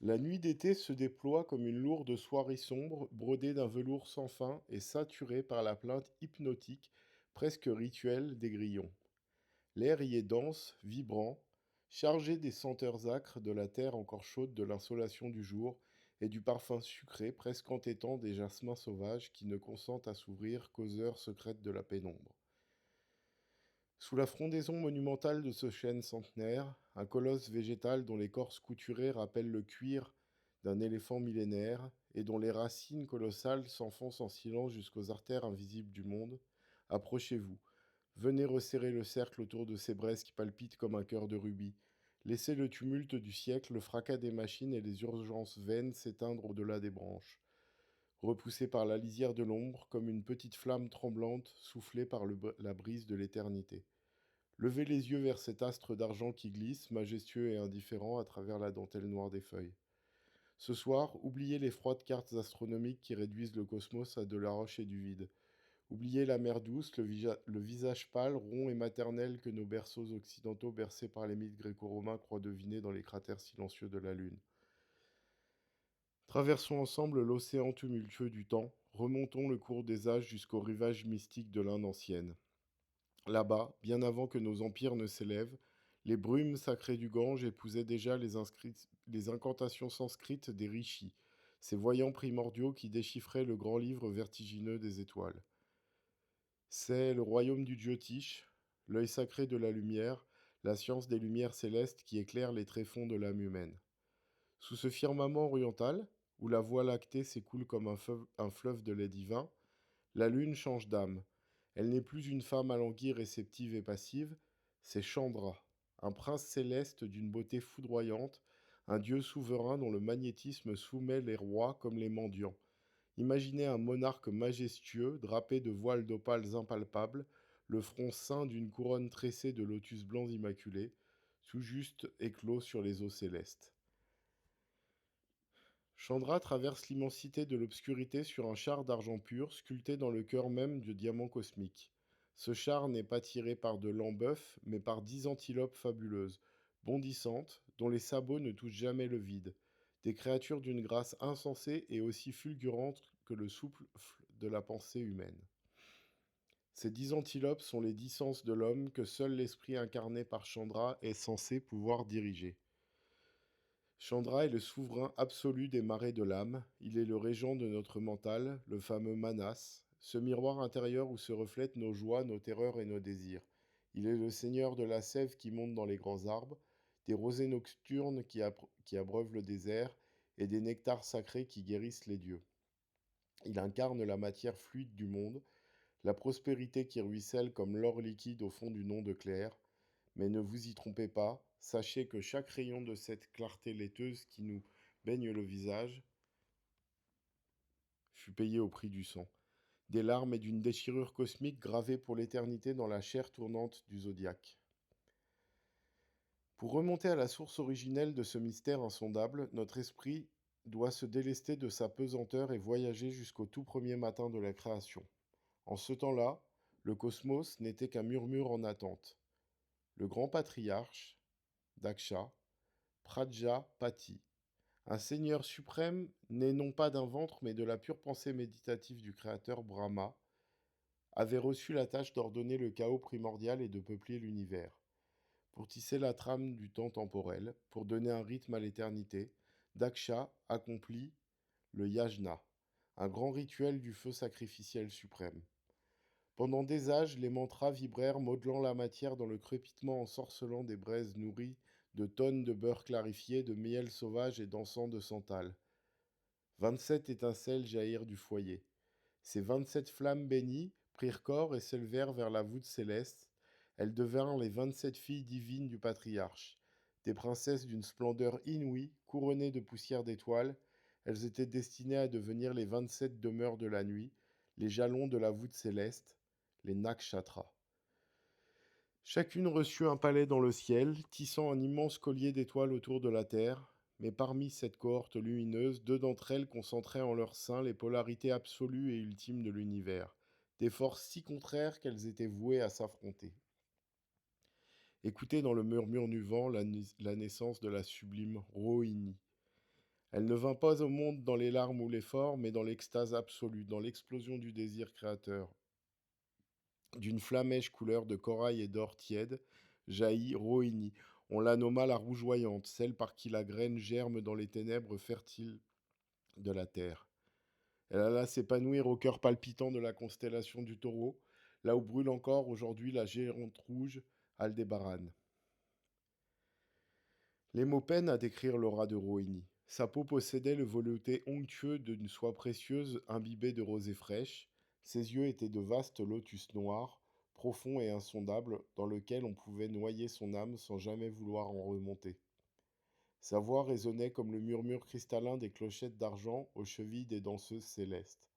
La nuit d'été se déploie comme une lourde soirée sombre, brodée d'un velours sans fin et saturée par la plainte hypnotique, presque rituelle, des grillons. L'air y est dense, vibrant, chargé des senteurs âcres de la terre encore chaude de l'insolation du jour et du parfum sucré, presque entêtant des jasmins sauvages qui ne consentent à s'ouvrir qu'aux heures secrètes de la pénombre. Sous la frondaison monumentale de ce chêne centenaire, un colosse végétal dont l'écorce couturée rappelle le cuir d'un éléphant millénaire et dont les racines colossales s'enfoncent en silence jusqu'aux artères invisibles du monde, approchez-vous. Venez resserrer le cercle autour de ces braises qui palpitent comme un cœur de rubis. Laissez le tumulte du siècle, le fracas des machines et les urgences vaines s'éteindre au-delà des branches. Repoussé par la lisière de l'ombre, comme une petite flamme tremblante soufflée par la brise de l'éternité. Levez les yeux vers cet astre d'argent qui glisse, majestueux et indifférent, à travers la dentelle noire des feuilles. Ce soir, oubliez les froides cartes astronomiques qui réduisent le cosmos à de la roche et du vide. Oubliez la mer douce, le visage pâle, rond et maternel que nos berceaux occidentaux bercés par les mythes gréco-romains croient deviner dans les cratères silencieux de la Lune. Traversons ensemble l'océan tumultueux du temps, remontons le cours des âges jusqu'au rivage mystique de l'Inde ancienne. Là-bas, bien avant que nos empires ne s'élèvent, les brumes sacrées du Gange épousaient déjà les incantations sanscrites des rishis, ces voyants primordiaux qui déchiffraient le grand livre vertigineux des étoiles. C'est le royaume du Jyotish, l'œil sacré de la lumière, la science des lumières célestes qui éclaire les tréfonds de l'âme humaine. Sous ce firmament oriental, où la voie lactée s'écoule comme un fleuve de lait divin, la lune change d'âme. Elle n'est plus une femme alanguie, réceptive et passive, c'est Chandra, un prince céleste d'une beauté foudroyante, un dieu souverain dont le magnétisme soumet les rois comme les mendiants. Imaginez un monarque majestueux, drapé de voiles d'opales impalpables, le front ceint d'une couronne tressée de lotus blancs immaculés, tout juste éclos sur les eaux célestes. Chandra traverse l'immensité de l'obscurité sur un char d'argent pur, sculpté dans le cœur même du diamant cosmique. Ce char n'est pas tiré par de l'embœuf, mais par 10 antilopes fabuleuses, bondissantes, dont les sabots ne touchent jamais le vide. Des créatures d'une grâce insensée et aussi fulgurante que le souffle de la pensée humaine. Ces 10 antilopes sont les 10 sens de l'homme que seul l'esprit incarné par Chandra est censé pouvoir diriger. Chandra est le souverain absolu des marées de l'âme, il est le régent de notre mental, le fameux manas, ce miroir intérieur où se reflètent nos joies, nos terreurs et nos désirs. Il est le seigneur de la sève qui monte dans les grands arbres, des rosées nocturnes qui abreuvent le désert et des nectars sacrés qui guérissent les dieux. Il incarne la matière fluide du monde, la prospérité qui ruisselle comme l'or liquide au fond d'une onde claire. Mais ne vous y trompez pas, sachez que chaque rayon de cette clarté laiteuse qui nous baigne le visage fut payé au prix du sang, des larmes et d'une déchirure cosmique gravée pour l'éternité dans la chair tournante du zodiaque. Pour remonter à la source originelle de ce mystère insondable, notre esprit doit se délester de sa pesanteur et voyager jusqu'au tout premier matin de la création. En ce temps-là, le cosmos n'était qu'un murmure en attente. Le grand patriarche, Daksha, Prajapati, un seigneur suprême né non pas d'un ventre mais de la pure pensée méditative du créateur Brahma, avait reçu la tâche d'ordonner le chaos primordial et de peupler l'univers. Pour tisser la trame du temps temporel, pour donner un rythme à l'éternité, Daksha accomplit le yajna, un grand rituel du feu sacrificiel suprême. Pendant des âges, les mantras vibrèrent, modelant la matière dans le crépitement ensorcelant des braises nourries de tonnes de beurre clarifié, de miel sauvage et d'encens de santal. 27 étincelles jaillirent du foyer. Ces 27 flammes bénies prirent corps et s'élevèrent vers la voûte céleste. Elles devinrent les 27 filles divines du patriarche. Des princesses d'une splendeur inouïe, couronnées de poussière d'étoiles, elles étaient destinées à devenir les 27 demeures de la nuit, les jalons de la voûte céleste, les nakshatras. Chacune reçut un palais dans le ciel, tissant un immense collier d'étoiles autour de la terre, mais parmi cette cohorte lumineuse, deux d'entre elles concentraient en leur sein les polarités absolues et ultimes de l'univers, des forces si contraires qu'elles étaient vouées à s'affronter. Écoutez dans le murmure du vent la naissance de la sublime Rohini, Elle ne vint pas au monde dans les larmes ou l'effort, mais dans l'extase absolue, dans l'explosion du désir créateur. D'une flamèche couleur de corail et d'or tiède, jaillit Rohini. On la nomma la rougeoyante, celle par qui la graine germe dans les ténèbres fertiles de la terre. Elle alla s'épanouir au cœur palpitant de la constellation du taureau, là où brûle encore aujourd'hui la géante rouge Aldébaran. Les mots peinent à décrire l'aura de Rohini. Sa peau possédait le velouté onctueux d'une soie précieuse imbibée de rosée fraîche. Ses yeux étaient de vastes lotus noirs, profonds et insondables, dans lesquels on pouvait noyer son âme sans jamais vouloir en remonter. Sa voix résonnait comme le murmure cristallin des clochettes d'argent aux chevilles des danseuses célestes.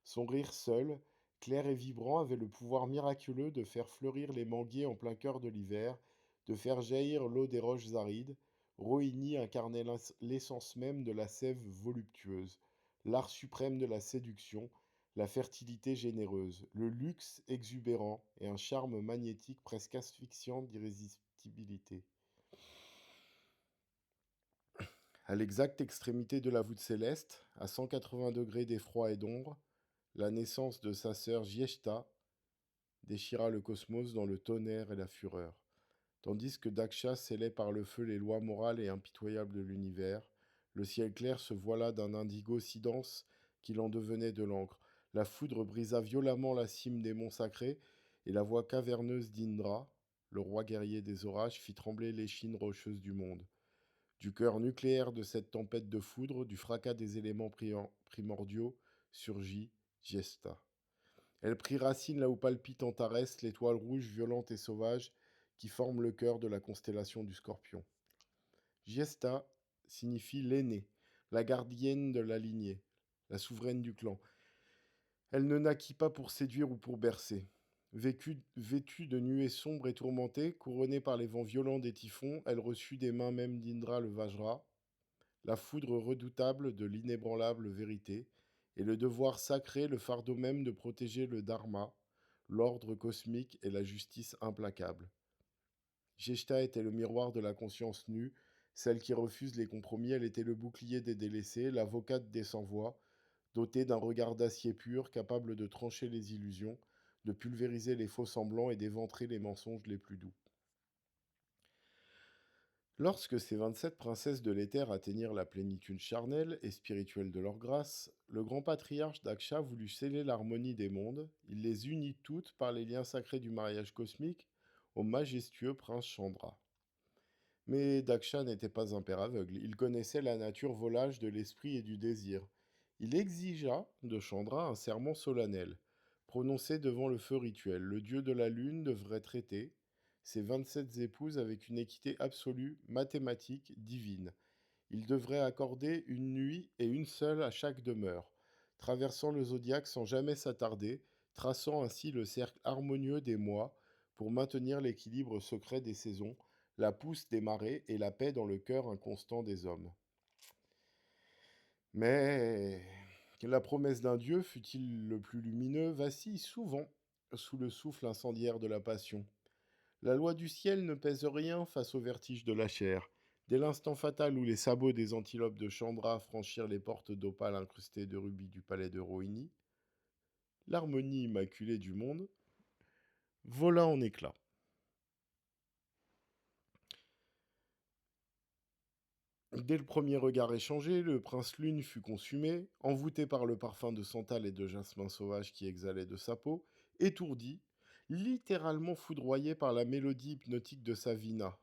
Son rire seul, clair et vibrant, avait le pouvoir miraculeux de faire fleurir les manguiers en plein cœur de l'hiver, de faire jaillir l'eau des roches arides. Rohini incarnait l'essence même de la sève voluptueuse, l'art suprême de la séduction, la fertilité généreuse, le luxe exubérant et un charme magnétique presque asphyxiant d'irrésistibilité. À l'exacte extrémité de la voûte céleste, à 180 degrés d'effroi et d'ombre, la naissance de sa sœur Gieshta déchira le cosmos dans le tonnerre et la fureur. Tandis que Daksha scellait par le feu les lois morales et impitoyables de l'univers, le ciel clair se voila d'un indigo si dense qu'il en devenait de l'encre. La foudre brisa violemment la cime des monts sacrés, et la voix caverneuse d'Indra, le roi guerrier des orages, fit trembler l'échine rocheuse du monde. Du cœur nucléaire de cette tempête de foudre, du fracas des éléments primordiaux, surgit Giesta. Elle prit racine là où palpite Antares, l'étoile rouge, violente et sauvage, qui forme le cœur de la constellation du Scorpion. Giesta signifie l'aînée, la gardienne de la lignée, la souveraine du clan. Elle ne naquit pas pour séduire ou pour bercer. Vêtue de nuées sombres et tourmentées, couronnée par les vents violents des typhons, elle reçut des mains même d'Indra le Vajra, la foudre redoutable de l'inébranlable vérité, et le devoir sacré, le fardeau même de protéger le dharma, l'ordre cosmique et la justice implacable. Jeshta était le miroir de la conscience nue, celle qui refuse les compromis, elle était le bouclier des délaissés, l'avocate des sans-voix, dotée d'un regard d'acier pur, capable de trancher les illusions, de pulvériser les faux semblants et d'éventrer les mensonges les plus doux. Lorsque ces 27 princesses de l'éther atteignirent la plénitude charnelle et spirituelle de leur grâce, le grand patriarche Daksha voulut sceller l'harmonie des mondes. Il les unit toutes par les liens sacrés du mariage cosmique au majestueux prince Chandra. Mais Daksha n'était pas un père aveugle. Il connaissait la nature volage de l'esprit et du désir. Il exigea de Chandra un serment solennel, prononcé devant le feu rituel. Le dieu de la lune devrait traiter ses 27 épouses avec une équité absolue, mathématique, divine. Il devrait accorder une nuit et une seule à chaque demeure, traversant le zodiaque sans jamais s'attarder, traçant ainsi le cercle harmonieux des mois pour maintenir l'équilibre secret des saisons, la pousse des marées et la paix dans le cœur inconstant des hommes. Mais la promesse d'un Dieu, fût-il le plus lumineux, vacille souvent sous le souffle incendiaire de la passion. La loi du ciel ne pèse rien face au vertige de la chair. Dès l'instant fatal où les sabots des antilopes de Chandra franchirent les portes d'opale incrustées de rubis du palais de Rohini, l'harmonie immaculée du monde vola en éclats. Dès le premier regard échangé, le prince Lune fut consumé, envoûté par le parfum de santal et de jasmin sauvage qui exhalait de sa peau, étourdi, littéralement foudroyé par la mélodie hypnotique de sa vina.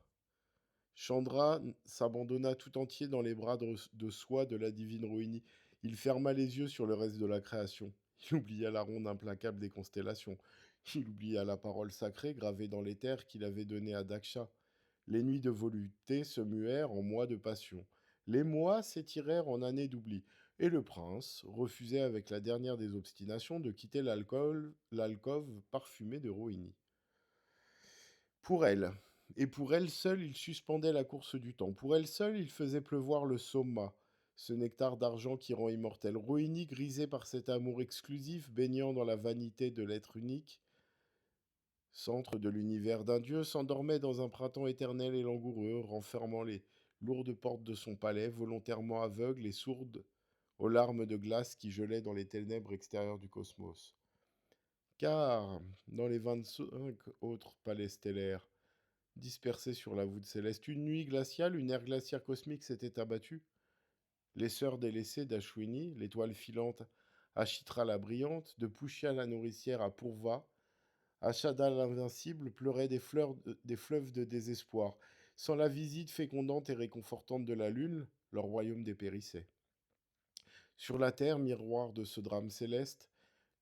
Chandra s'abandonna tout entier dans les bras de soie de la divine Rohini. Il ferma les yeux sur le reste de la création. Il oublia la ronde implacable des constellations. Il oublia la parole sacrée gravée dans l'éther qu'il avait donnée à Daksha. Les nuits de volupté se muèrent en mois de passion. Les mois s'étirèrent en années d'oubli. Et le prince refusait avec la dernière des obstinations de quitter l'alcôve parfumée de Rohini. Pour elle, et pour elle seule, il suspendait la course du temps. Pour elle seule, il faisait pleuvoir le soma, ce nectar d'argent qui rend immortel. Rohini, grisée par cet amour exclusif, baignant dans la vanité de l'être unique, centre de l'univers d'un dieu, s'endormait dans un printemps éternel et langoureux, renfermant lourde porte de son palais, volontairement aveugle et sourde aux larmes de glace qui gelaient dans les ténèbres extérieures du cosmos. Car, dans les 25 autres palais stellaires, dispersés sur la voûte céleste, une nuit glaciale, une ère glaciaire cosmique s'était abattue. Les sœurs délaissées d'Ashwini, l'étoile filante à Chitra la brillante, de Pushya la nourricière à Purva, Ashada l'invincible pleurait des fleuves de désespoir. Sans la visite fécondante et réconfortante de la lune, leur royaume dépérissait. Sur la terre, miroir de ce drame céleste,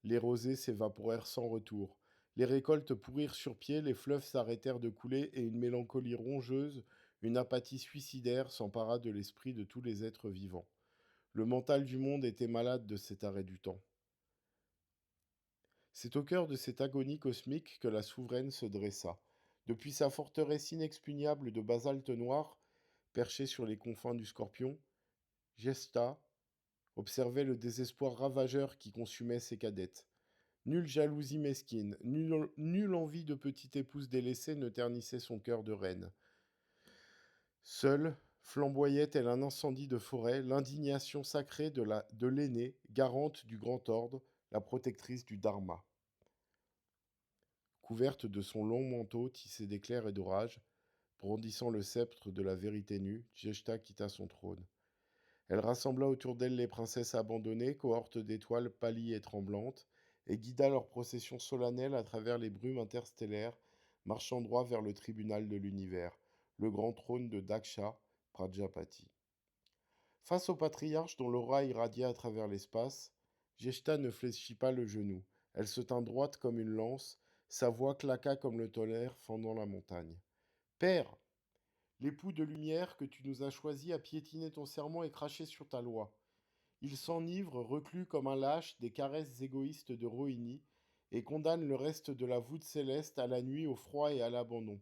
les rosées s'évaporèrent sans retour. Les récoltes pourrirent sur pied, les fleuves s'arrêtèrent de couler et une mélancolie rongeuse, une apathie suicidaire s'empara de l'esprit de tous les êtres vivants. Le mental du monde était malade de cet arrêt du temps. C'est au cœur de cette agonie cosmique que la souveraine se dressa. Depuis sa forteresse inexpugnable de basalte noir, perchée sur les confins du Scorpion, Gesta observait le désespoir ravageur qui consumait ses cadettes. Nulle jalousie mesquine, nulle envie de petite épouse délaissée ne ternissait son cœur de reine. Seule flamboyait tel un incendie de forêt l'indignation sacrée de l'aînée, garante du grand ordre, la protectrice du Dharma. Couverte de son long manteau tissé d'éclairs et d'orages, brandissant le sceptre de la vérité nue, Jeshta quitta son trône. Elle rassembla autour d'elle les princesses abandonnées, cohortes d'étoiles pâlies et tremblantes, et guida leur procession solennelle à travers les brumes interstellaires, marchant droit vers le tribunal de l'univers, le grand trône de Daksha Prajapati. Face au patriarche dont l'aura irradia à travers l'espace, Jeshta ne fléchit pas le genou. Elle se tint droite comme une lance, sa voix claqua comme le tonnerre fendant la montagne. Père, l'époux de lumière que tu nous as choisi a piétiné ton serment et craché sur ta loi. Il s'enivre, reclus comme un lâche, des caresses égoïstes de Rohini, et condamne le reste de la voûte céleste à la nuit, au froid et à l'abandon.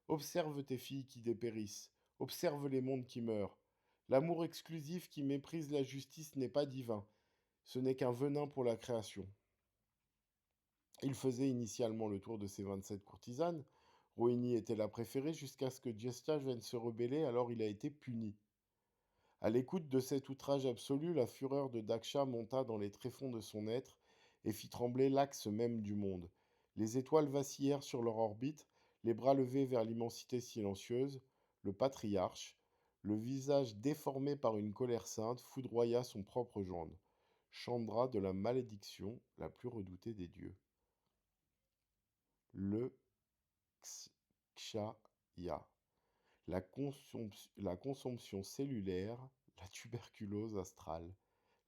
Observe tes filles qui dépérissent, observe les mondes qui meurent. L'amour exclusif qui méprise la justice n'est pas divin, ce n'est qu'un venin pour la création. Il faisait initialement le tour de ses 27 courtisanes. Rohini était la préférée jusqu'à ce que Jesta vienne se rebeller, alors il a été puni. À l'écoute de cet outrage absolu, la fureur de Daksha monta dans les tréfonds de son être et fit trembler l'axe même du monde. Les étoiles vacillèrent sur leur orbite, les bras levés vers l'immensité silencieuse. Le patriarche, le visage déformé par une colère sainte, foudroya son propre gendre. Chandra de la malédiction, la plus redoutée des dieux. Le Kshaya. La consomption cellulaire, la tuberculose astrale,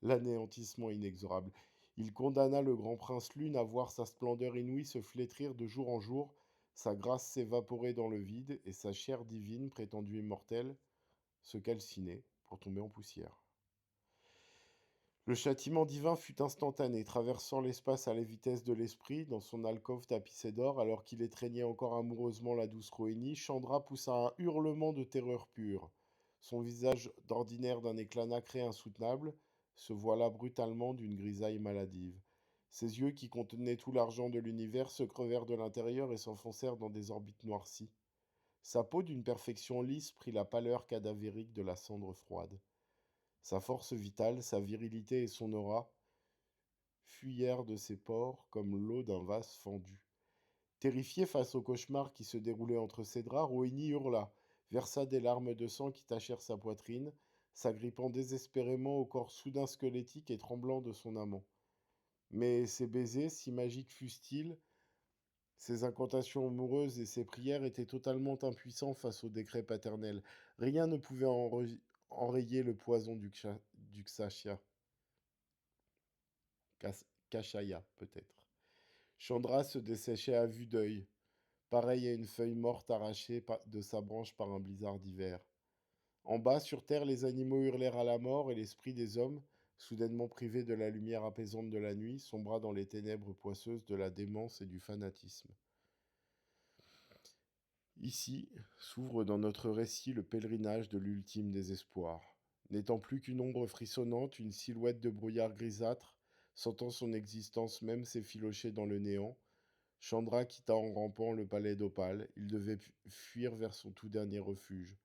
l'anéantissement inexorable. Il condamna le grand prince Lune à voir sa splendeur inouïe se flétrir de jour en jour, sa grâce s'évaporer dans le vide et sa chair divine, prétendue immortelle, se calciner pour tomber en poussière. Le châtiment divin fut instantané, traversant l'espace à la vitesse de l'esprit, dans son alcôve tapissée d'or, alors qu'il étreignait encore amoureusement la douce Rohini, Chandra poussa un hurlement de terreur pure. Son visage, d'ordinaire d'un éclat nacré insoutenable, se voila brutalement d'une grisaille maladive. Ses yeux, qui contenaient tout l'argent de l'univers, se crevèrent de l'intérieur et s'enfoncèrent dans des orbites noircies. Sa peau, d'une perfection lisse, prit la pâleur cadavérique de la cendre froide. Sa force vitale, sa virilité et son aura fuyèrent de ses pores comme l'eau d'un vase fendu. Terrifié face au cauchemar qui se déroulait entre ses draps, Rohini hurla, versa des larmes de sang qui tachèrent sa poitrine, s'agrippant désespérément au corps soudain squelettique et tremblant de son amant. Mais ses baisers, si magiques fussent-ils, ses incantations amoureuses et ses prières étaient totalement impuissants face au décret paternel. Rien ne pouvait enrayer le poison du Kshaya. Kashaya, peut-être. Chandra se desséchait à vue d'œil, pareil à une feuille morte arrachée de sa branche par un blizzard d'hiver. En bas, sur terre, les animaux hurlèrent à la mort et l'esprit des hommes, soudainement privé de la lumière apaisante de la nuit, sombra dans les ténèbres poisseuses de la démence et du fanatisme. Ici s'ouvre dans notre récit le pèlerinage de l'ultime désespoir. N'étant plus qu'une ombre frissonnante, une silhouette de brouillard grisâtre, sentant son existence même s'effilocher dans le néant, Chandra quitta en rampant le palais d'Opale. Il devait fuir vers son tout dernier refuge,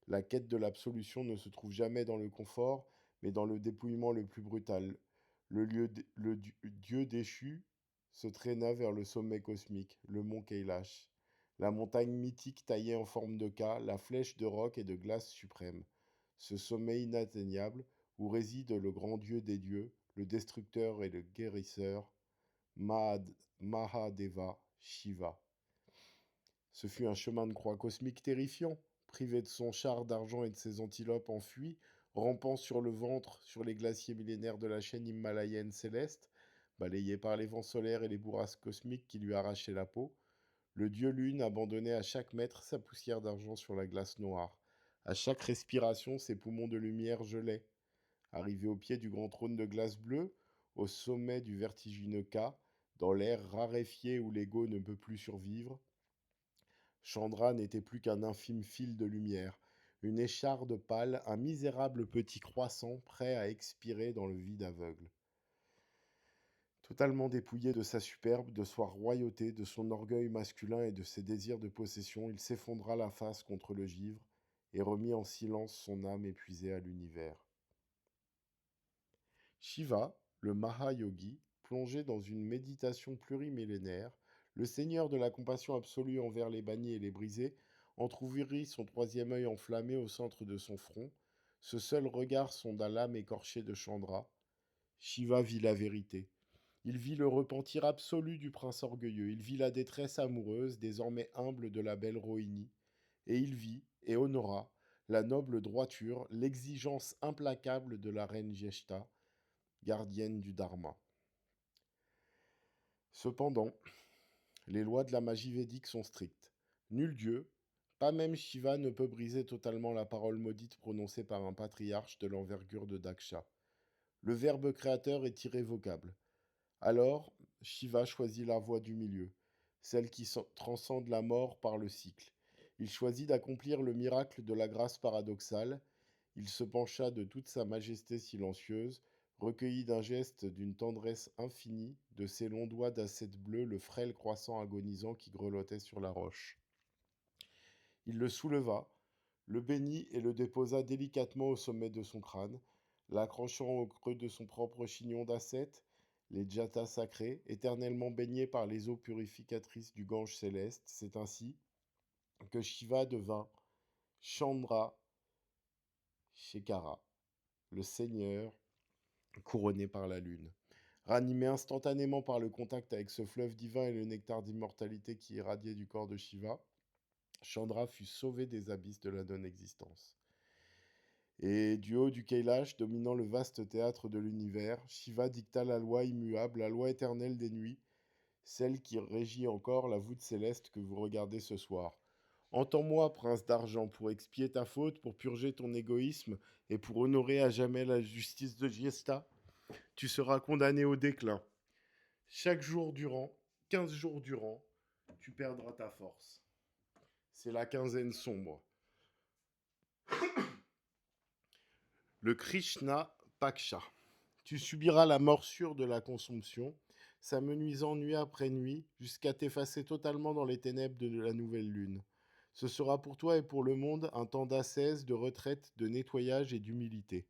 La quête de l'absolution ne se trouve jamais dans le confort, mais dans le dépouillement le plus brutal. Le dieu déchu se traîna vers le sommet cosmique, le mont Kailash, la montagne mythique taillée en forme de K, la flèche de roc et de glace suprême. Ce sommet inatteignable où réside le grand dieu des dieux, le destructeur et le guérisseur, Mahadeva Shiva. Ce fut un chemin de croix cosmique terrifiant. Privé de son char d'argent et de ses antilopes en fuite, rampant sur le ventre sur les glaciers millénaires de la chaîne himalayenne céleste, balayé par les vents solaires et les bourrasques cosmiques qui lui arrachaient la peau, le dieu lune abandonnait à chaque mètre sa poussière d'argent sur la glace noire. À chaque respiration, ses poumons de lumière gelaient. Arrivé au pied du grand trône de glace bleue, au sommet du vertigineux K, dans l'air raréfié où l'ego ne peut plus survivre, Chandra n'était plus qu'un infime fil de lumière, une écharde pâle, un misérable petit croissant prêt à expirer dans le vide aveugle. Totalement dépouillé de sa superbe, de sa royauté, de son orgueil masculin et de ses désirs de possession, il s'effondra la face contre le givre et remit en silence son âme épuisée à l'univers. Shiva, le Mahayogi, plongé dans une méditation plurimillénaire, le seigneur de la compassion absolue envers les bannis et les brisés, entr'ouvrit son troisième œil enflammé au centre de son front. Ce seul regard sonda l'âme écorchée de Chandra. Shiva vit la vérité. Il vit le repentir absolu du prince orgueilleux. Il vit la détresse amoureuse, désormais humble, de la belle Rohini. Et il vit et honora la noble droiture, l'exigence implacable de la reine Jeshta, gardienne du Dharma. Cependant, les lois de la magie védique sont strictes. Nul dieu, pas même Shiva, ne peut briser totalement la parole maudite prononcée par un patriarche de l'envergure de Daksha. Le verbe créateur est irrévocable. Alors, Shiva choisit la voie du milieu, celle qui transcende la mort par le cycle. Il choisit d'accomplir le miracle de la grâce paradoxale. Il se pencha de toute sa majesté silencieuse, recueillit d'un geste d'une tendresse infinie de ses longs doigts d'acète bleu le frêle croissant agonisant qui grelottait sur la roche. Il le souleva, le bénit et le déposa délicatement au sommet de son crâne, l'accrochant au creux de son propre chignon d'acète, les jatas sacrés, éternellement baignés par les eaux purificatrices du Gange céleste. C'est ainsi que Shiva devint Chandra Shekhara, le seigneur couronné par la lune. Ranimé instantanément par le contact avec ce fleuve divin et le nectar d'immortalité qui irradiait du corps de Shiva, Chandra fut sauvé des abysses de la non-existence. Et du haut du Kailash, dominant le vaste théâtre de l'univers, Shiva dicta la loi immuable, la loi éternelle des nuits, celle qui régit encore la voûte céleste que vous regardez ce soir. Entends-moi, prince d'argent, pour expier ta faute, pour purger ton égoïsme et pour honorer à jamais la justice de Giesta. Tu seras condamné au déclin. Chaque jour durant, 15 jours durant, tu perdras ta force. C'est la quinzaine sombre. Le Krishna Paksha. Tu subiras la morsure de la consomption, s'amenuisant nuit après nuit, jusqu'à t'effacer totalement dans les ténèbres de la nouvelle lune. Ce sera pour toi et pour le monde un temps d'ascèse, de retraite, de nettoyage et d'humilité.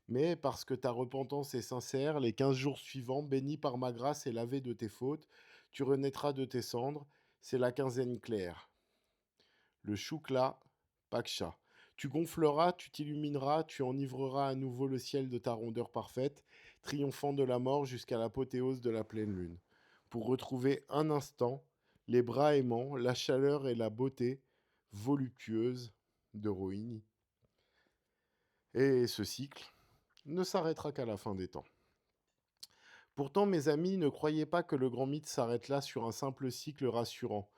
Mais parce que ta repentance est sincère, les 15 jours suivants, bénis par ma grâce et lavés de tes fautes, tu renaîtras de tes cendres. C'est la quinzaine claire. Le Shukla Paksha. Tu gonfleras, tu t'illumineras, tu enivreras à nouveau le ciel de ta rondeur parfaite, triomphant de la mort jusqu'à l'apothéose de la pleine lune, pour retrouver un instant les bras aimants, la chaleur et la beauté voluptueuse de Rohini. Et ce cycle ne s'arrêtera qu'à la fin des temps. Pourtant, mes amis, ne croyez pas que le grand mythe s'arrête là sur un simple cycle rassurant.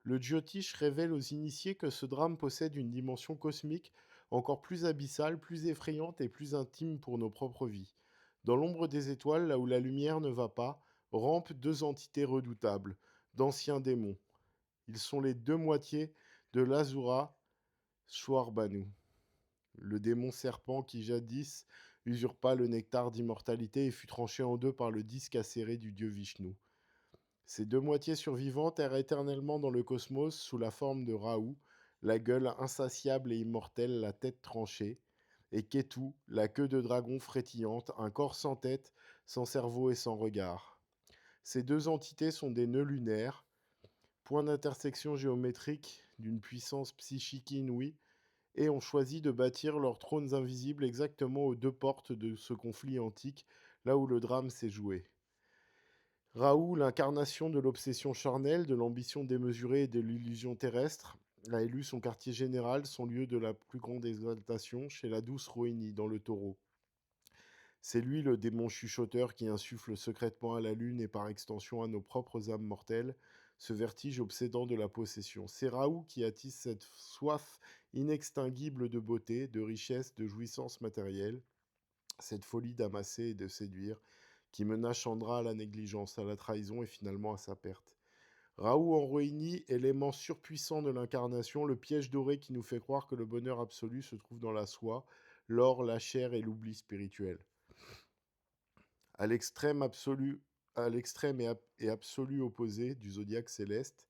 Le Jyotish révèle aux initiés que ce drame possède une dimension cosmique encore plus abyssale, plus effrayante et plus intime pour nos propres vies. Dans l'ombre des étoiles, là où la lumière ne va pas, rampent deux entités redoutables, d'anciens démons. Ils sont les deux moitiés de l'Asura Shwarbanu, le démon serpent qui jadis usurpa le nectar d'immortalité et fut tranché en deux par le disque acéré du dieu Vishnu. Ces deux moitiés survivantes errent éternellement dans le cosmos sous la forme de Rahu, la gueule insatiable et immortelle, la tête tranchée, et Ketu, la queue de dragon frétillante, un corps sans tête, sans cerveau et sans regard. Ces deux entités sont des nœuds lunaires, points d'intersection géométrique d'une puissance psychique inouïe, et ont choisi de bâtir leurs trônes invisibles exactement aux deux portes de ce conflit antique, là où le drame s'est joué. Raoult, l'incarnation de l'obsession charnelle, de l'ambition démesurée et de l'illusion terrestre, a élu son quartier général, son lieu de la plus grande exaltation, chez la douce Rohini, dans le taureau. C'est lui le démon chuchoteur qui insuffle secrètement à la lune et par extension à nos propres âmes mortelles ce vertige obsédant de la possession. C'est Raoult qui attise cette soif inextinguible de beauté, de richesse, de jouissance matérielle, cette folie d'amasser et de séduire, qui mena Chandra à la négligence, à la trahison et finalement à sa perte. Raoult en Rohini est l'aimant surpuissant de l'incarnation, le piège doré qui nous fait croire que le bonheur absolu se trouve dans la soie, l'or, la chair et l'oubli spirituel. À l'extrême absolu, à l'extrême et absolu opposé du zodiaque céleste,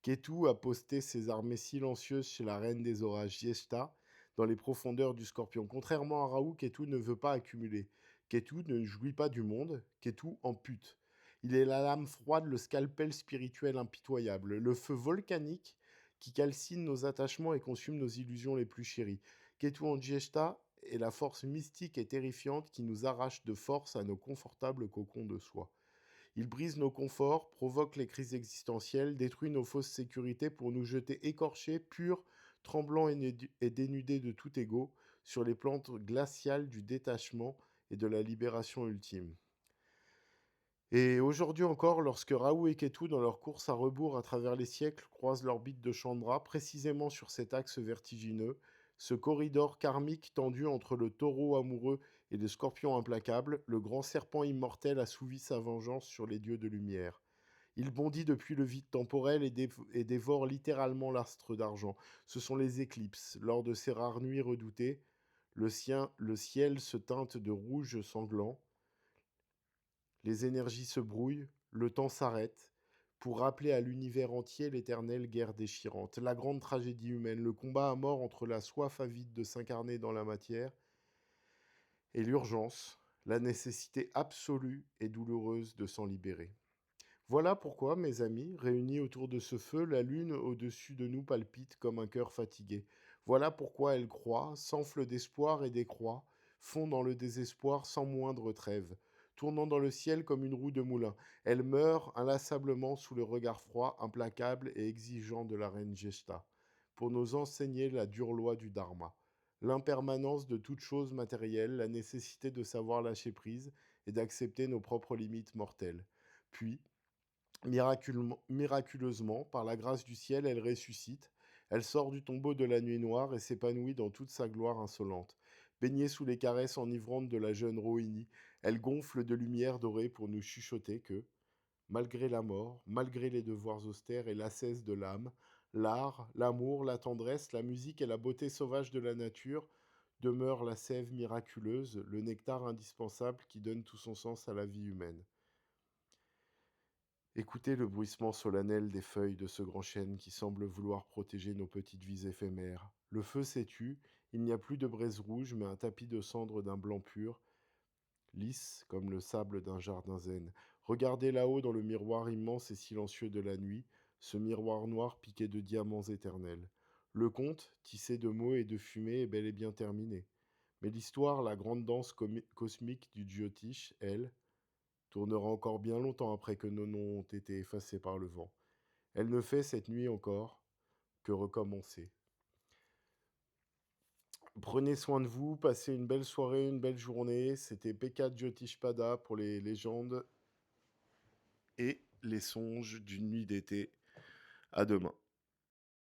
Ketu a posté ses armées silencieuses chez la reine des orages Yeshta, dans les profondeurs du Scorpion. Contrairement à Raoult, Ketu ne veut pas accumuler. Ketu ne jouit pas du monde, Ketu ampute. Il est la lame froide, le scalpel spirituel impitoyable, le feu volcanique qui calcine nos attachements et consume nos illusions les plus chéries. Ketu en Yeshta est la force mystique et terrifiante qui nous arrache de force à nos confortables cocons de soie. Il brise nos conforts, provoque les crises existentielles, détruit nos fausses sécurités pour nous jeter écorchés, purs, tremblants et dénudés de tout ego sur les plantes glaciales du détachement et de la libération ultime. Et aujourd'hui encore, lorsque Raoult et Ketu, dans leur course à rebours à travers les siècles, croisent l'orbite de Chandra, précisément sur cet axe vertigineux, ce corridor karmique tendu entre le taureau amoureux et le scorpion implacable, le grand serpent immortel assouvit sa vengeance sur les dieux de lumière. Il bondit depuis le vide temporel et dévore littéralement l'astre d'argent. Ce sont les éclipses. Lors de ces rares nuits redoutées, le ciel se teinte de rouge sanglant, les énergies se brouillent, le temps s'arrête, pour rappeler à l'univers entier l'éternelle guerre déchirante, la grande tragédie humaine, le combat à mort entre la soif avide de s'incarner dans la matière et l'urgence, la nécessité absolue et douloureuse de s'en libérer. Voilà pourquoi, mes amis, réunis autour de ce feu, la lune au-dessus de nous palpite comme un cœur fatigué. Voilà pourquoi elle croît, s'enfle d'espoir et décroît, fond dans le désespoir sans moindre trêve, tournant dans le ciel comme une roue de moulin. Elle meurt inlassablement sous le regard froid, implacable et exigeant de la reine Jeshta, pour nous enseigner la dure loi du Dharma, l'impermanence de toute chose matérielle, la nécessité de savoir lâcher prise et d'accepter nos propres limites mortelles. Puis, miraculeusement, par la grâce du ciel, elle ressuscite. Elle sort du tombeau de la nuit noire et s'épanouit dans toute sa gloire insolente. Baignée sous les caresses enivrantes de la jeune Rohini, elle gonfle de lumière dorée pour nous chuchoter que, malgré la mort, malgré les devoirs austères et l'ascèse de l'âme, l'art, l'amour, la tendresse, la musique et la beauté sauvage de la nature demeurent la sève miraculeuse, le nectar indispensable qui donne tout son sens à la vie humaine. Écoutez le bruissement solennel des feuilles de ce grand chêne qui semble vouloir protéger nos petites vies éphémères. Le feu s'étue, il n'y a plus de braise rouge, mais un tapis de cendres d'un blanc pur, lisse comme le sable d'un jardin zen. Regardez là-haut dans le miroir immense et silencieux de la nuit, ce miroir noir piqué de diamants éternels. Le conte, tissé de mots et de fumée, est bel et bien terminé. Mais l'histoire, la grande danse cosmique du Jyotish, elle, tournera encore bien longtemps après que nos noms ont été effacés par le vent. Elle ne fait cette nuit encore que recommencer. Prenez soin de vous, passez une belle soirée, une belle journée. C'était Pekka Jyotishpada pour les légendes et les songes d'une nuit d'été. À demain.